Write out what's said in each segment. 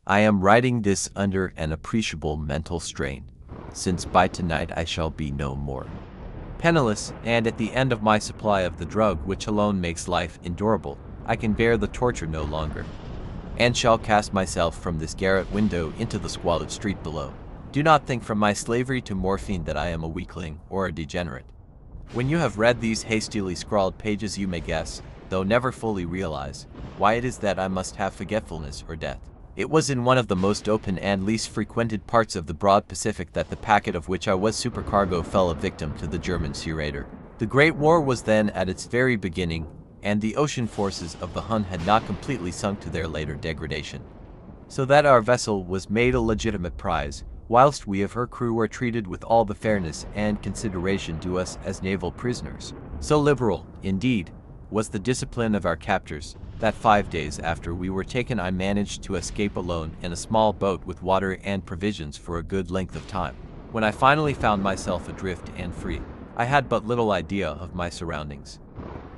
I am writing this under an appreciable mental strain, since by tonight I shall be no more penniless, and at the end of my supply of the drug which alone makes life endurable. I can bear the torture no longer, and shall cast myself from this garret window into the squalid street below. Do not think from my slavery to morphine that I am a weakling or a degenerate. When you have read these hastily scrawled pages you may guess, though never fully realize, why it is that I must have forgetfulness or death. It was in one of the most open and least frequented parts of the broad Pacific that the packet of which I was supercargo fell a victim to the German sea raider. The Great War was then at its very beginning, and the ocean forces of the Hun had not completely sunk to their later degradation, so that our vessel was made a legitimate prize, whilst we of her crew were treated with all the fairness and consideration due us as naval prisoners. So liberal, indeed, was the discipline of our captors, that 5 days after we were taken I managed to escape alone in a small boat with water and provisions for a good length of time. When I finally found myself adrift and free, I had but little idea of my surroundings.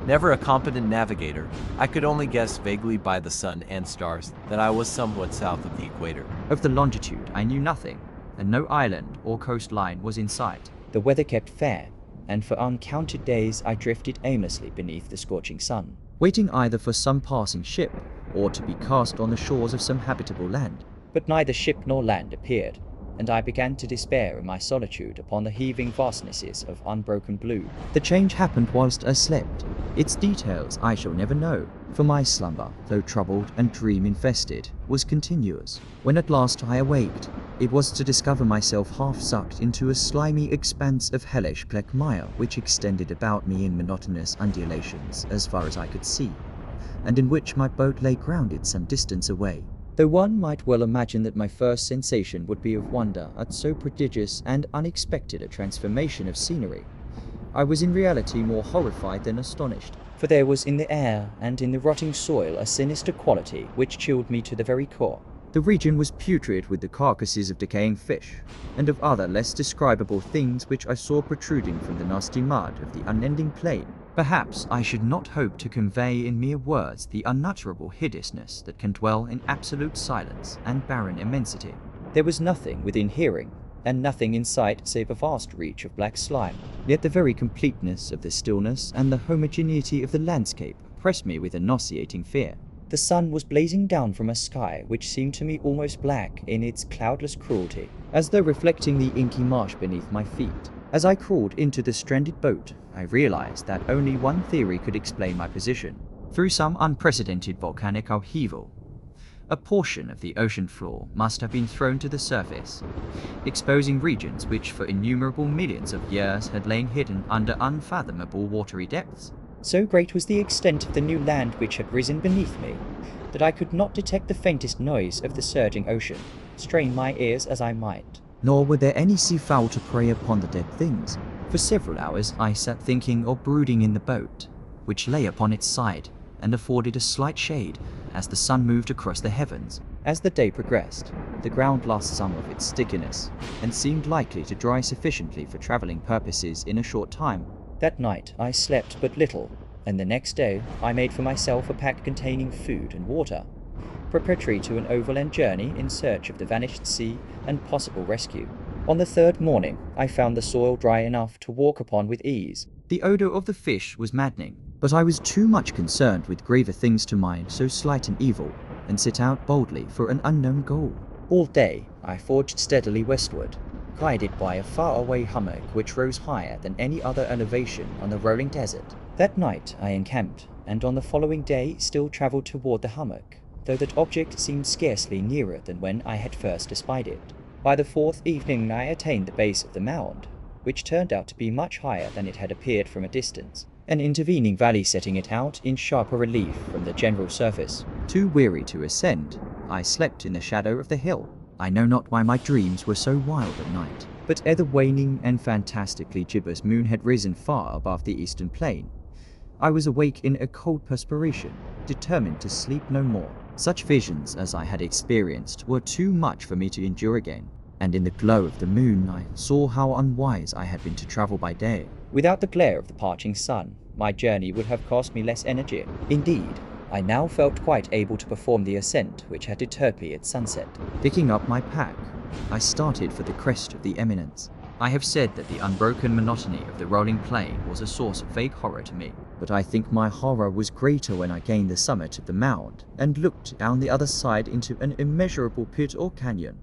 Never a competent navigator, I could only guess vaguely by the sun and stars that I was somewhat south of the equator. Of the longitude I knew nothing, and no island or coastline was in sight. The weather kept fair, and for uncounted days I drifted aimlessly beneath the scorching sun, waiting either for some passing ship or to be cast on the shores of some habitable land. But neither ship nor land appeared, and I began to despair in my solitude upon the heaving vastnesses of unbroken blue. The change happened whilst I slept. Its details I shall never know, for my slumber, though troubled and dream-infested, was continuous. When at last I awaked, it was to discover myself half-sucked into a slimy expanse of hellish black mire which extended about me in monotonous undulations as far as I could see, and in which my boat lay grounded some distance away. Though one might well imagine that my first sensation would be of wonder at so prodigious and unexpected a transformation of scenery, I was in reality more horrified than astonished, for there was in the air and in the rotting soil a sinister quality which chilled me to the very core. The region was putrid with the carcasses of decaying fish, and of other less describable things which I saw protruding from the nasty mud of the unending plain. Perhaps I should not hope to convey in mere words the unutterable hideousness that can dwell in absolute silence and barren immensity. There was nothing within hearing, and nothing in sight save a vast reach of black slime. Yet the very completeness of the stillness and the homogeneity of the landscape oppressed me with a nauseating fear. The sun was blazing down from a sky which seemed to me almost black in its cloudless cruelty, as though reflecting the inky marsh beneath my feet. As I crawled into the stranded boat, I realized that only one theory could explain my position. Through some unprecedented volcanic upheaval, a portion of the ocean floor must have been thrown to the surface, exposing regions which for innumerable millions of years had lain hidden under unfathomable watery depths. So great was the extent of the new land which had risen beneath me, that I could not detect the faintest noise of the surging ocean, strain my ears as I might. Nor were there any seafowl to prey upon the dead things. For several hours I sat thinking or brooding in the boat, which lay upon its side and afforded a slight shade as the sun moved across the heavens. As the day progressed, the ground lost some of its stickiness, and seemed likely to dry sufficiently for travelling purposes in a short time. That night I slept but little, and the next day I made for myself a pack containing food and water, preparatory to an overland journey in search of the vanished sea and possible rescue. On the third morning I found the soil dry enough to walk upon with ease. The odour of the fish was maddening, but I was too much concerned with graver things to mind so slight an evil, and set out boldly for an unknown goal. All day I forged steadily westward, guided by a faraway hummock which rose higher than any other elevation on the rolling desert. That night I encamped, and on the following day still travelled toward the hummock, though that object seemed scarcely nearer than when I had first espied it. By the fourth evening I attained the base of the mound, which turned out to be much higher than it had appeared from a distance, an intervening valley setting it out in sharper relief from the general surface. Too weary to ascend, I slept in the shadow of the hill. I know not why my dreams were so wild at night, but ere the waning and fantastically gibbous moon had risen far above the eastern plain, I was awake in a cold perspiration, determined to sleep no more. Such visions as I had experienced were too much for me to endure again, and in the glow of the moon I saw how unwise I had been to travel by day. Without the glare of the parching sun, my journey would have cost me less energy. Indeed, I now felt quite able to perform the ascent which had deterred me at sunset. Picking up my pack, I started for the crest of the eminence. I have said that the unbroken monotony of the rolling plain was a source of vague horror to me, but I think my horror was greater when I gained the summit of the mound and looked down the other side into an immeasurable pit or canyon,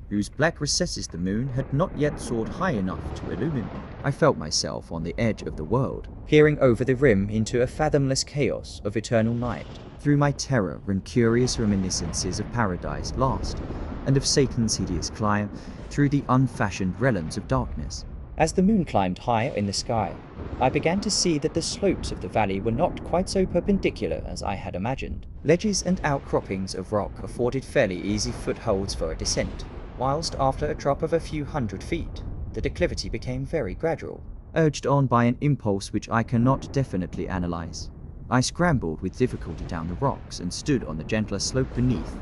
whose black recesses the moon had not yet soared high enough to illumine. I felt myself on the edge of the world, Peering over the rim into a fathomless chaos of eternal night. through my terror and curious reminiscences of paradise lost, and of Satan's hideous climb through the unfashioned realms of darkness. As the moon climbed higher in the sky, I began to see that the slopes of the valley were not quite so perpendicular as I had imagined. Ledges and outcroppings of rock afforded fairly easy footholds for a descent, whilst after a drop of a few hundred feet, the declivity became very gradual. Urged on by an impulse which I cannot definitely analyze, I scrambled with difficulty down the rocks and stood on the gentler slope beneath,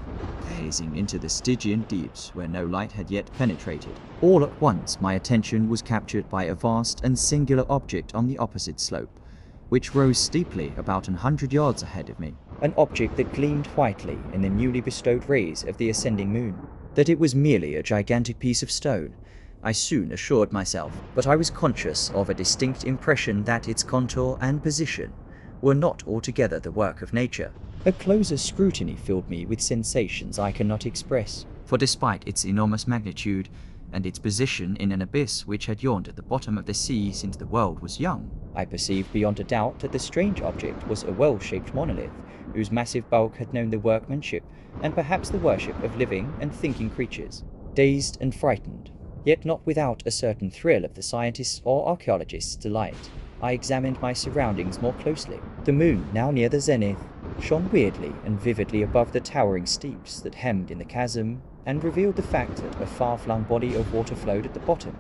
gazing into the Stygian deeps where no light had yet penetrated. All at once my attention was captured by a vast and singular object on the opposite slope, which rose steeply about 100 yards ahead of me. An object that gleamed whitely in the newly bestowed rays of the ascending moon. That it was merely a gigantic piece of stone, I soon assured myself, but I was conscious of a distinct impression that its contour and position were not altogether the work of nature. A closer scrutiny filled me with sensations I cannot express. For despite its enormous magnitude and its position in an abyss which had yawned at the bottom of the sea since the world was young, I perceived beyond a doubt that the strange object was a well-shaped monolith, whose massive bulk had known the workmanship and perhaps the worship of living and thinking creatures. Dazed and frightened, yet not without a certain thrill of the scientist's or archaeologist's delight, I examined my surroundings more closely. The moon, now near the zenith, shone weirdly and vividly above the towering steeps that hemmed in the chasm, and revealed the fact that a far-flung body of water flowed at the bottom,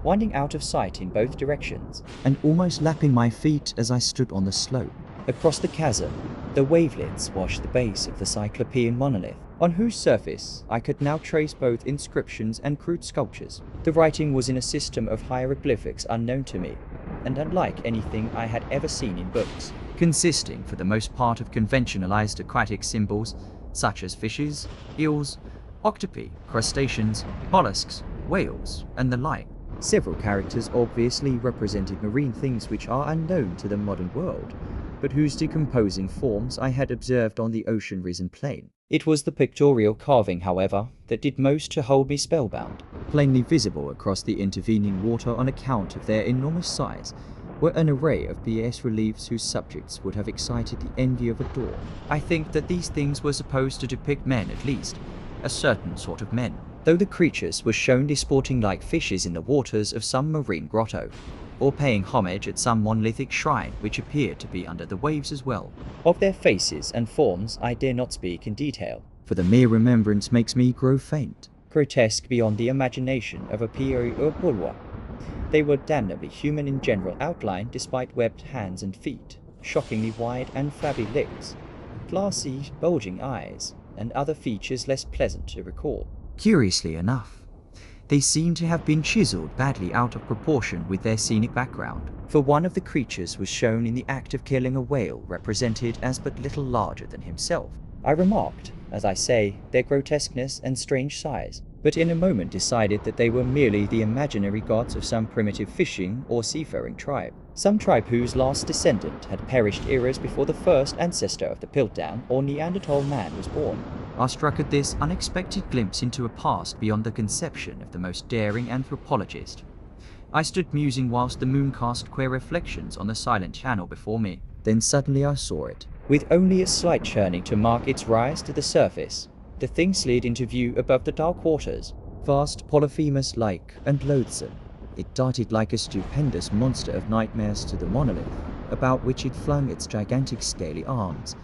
winding out of sight in both directions. and almost lapping my feet as I stood on the slope. Across the chasm, the wavelets washed the base of the Cyclopean monolith, on whose surface I could now trace both inscriptions and crude sculptures. The writing was in a system of hieroglyphics unknown to me, and unlike anything I had ever seen in books. Consisting for the most part of conventionalized aquatic symbols such as fishes, eels, octopi, crustaceans, mollusks, whales, and the like. Several characters obviously represented marine things which are unknown to the modern world, but whose decomposing forms I had observed on the ocean-risen plain. It was the pictorial carving, however, that did most to hold me spellbound. Plainly visible across the intervening water on account of their enormous size were an array of bas reliefs whose subjects would have excited the envy of a dawn. I think that these things were supposed to depict men at least, a certain sort of men, though the creatures were shown disporting like fishes in the waters of some marine grotto, or paying homage at some monolithic shrine which appeared to be under the waves as well. Of their faces and forms I dare not speak in detail, for the mere remembrance makes me grow faint. grotesque beyond the imagination of a Pieri or Bulwa. They were damnably human in general outline despite webbed hands and feet, shockingly wide and flabby legs, glassy, bulging eyes, and other features less pleasant to recall. Curiously enough, they seem to have been chiseled badly out of proportion with their scenic background. For one of the creatures was shown in the act of killing a whale represented as but little larger than himself. I remarked, as I say, their grotesqueness and strange size, but in a moment decided that they were merely the imaginary gods of some primitive fishing or seafaring tribe. Some tribe whose last descendant had perished eras before the first ancestor of the Piltdown or Neanderthal man was born. Awestruck at this unexpected glimpse into a past beyond the conception of the most daring anthropologist, I stood musing whilst the moon cast queer reflections on the silent channel before me. Then suddenly I saw it. With only a slight churning to mark its rise to the surface, the thing slid into view above the dark waters. Vast, Polyphemus-like, and loathsome, it darted like a stupendous monster of nightmares to the monolith, about which it flung its gigantic scaly arms,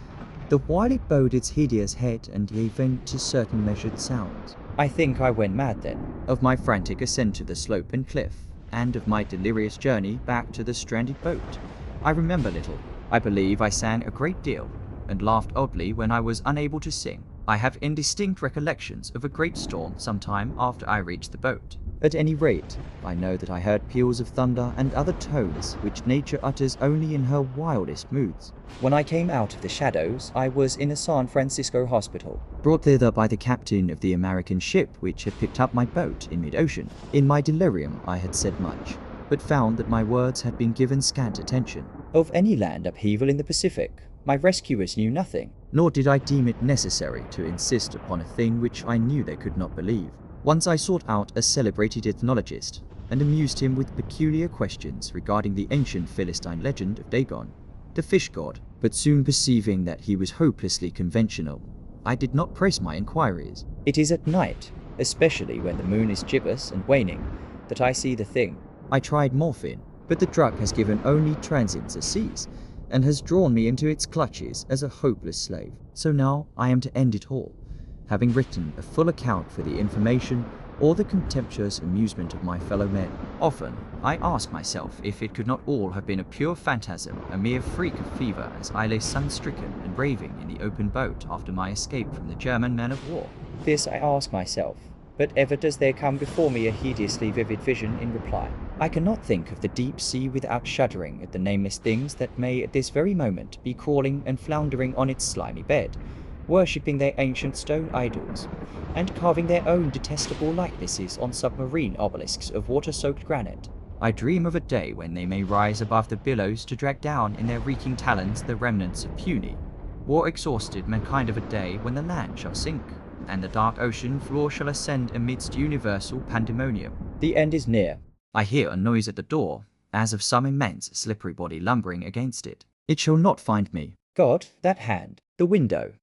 the while it bowed its hideous head and gave vent to certain measured sounds. I think I went mad then, of my frantic ascent to the slope and cliff, and of my delirious journey back to the stranded boat. I remember little. I believe I sang a great deal, and laughed oddly when I was unable to sing. I have indistinct recollections of a great storm some time after I reached the boat, At any rate, I know that I heard peals of thunder and other tones which nature utters only in her wildest moods. When I came out of the shadows, I was in a San Francisco hospital. Brought thither by the captain of the American ship which had picked up my boat in mid-ocean. In my delirium I had said much, but found that my words had been given scant attention. Of any land upheaval in the Pacific, my rescuers knew nothing. Nor did I deem it necessary to insist upon a thing which I knew they could not believe. Once I sought out a celebrated ethnologist and amused him with peculiar questions regarding the ancient Philistine legend of Dagon, the fish god, but soon perceiving that he was hopelessly conventional, I did not press my inquiries. It is at night, especially when the moon is gibbous and waning, that I see the thing. I tried morphine, but the drug has given only transients a seize, and has drawn me into its clutches as a hopeless slave. So now I am to end it all, having written a full account for the information or the contemptuous amusement of my fellow men. Often I ask myself if it could not all have been a pure phantasm, a mere freak of fever, as I lay sun-stricken and raving in the open boat after my escape from the German man of war. This I ask myself, but ever does there come before me a hideously vivid vision in reply. I cannot think of the deep sea without shuddering at the nameless things that may at this very moment be crawling and floundering on its slimy bed, worshipping their ancient stone idols, and carving their own detestable likenesses on submarine obelisks of water-soaked granite. I dream of a day when they may rise above the billows to drag down in their reeking talons the remnants of puny, war-exhausted mankind, of a day when the land shall sink, and the dark ocean floor shall ascend amidst universal pandemonium. The end is near. I hear a noise at the door, as of some immense slippery body lumbering against it. It shall not find me. God, that hand, the window,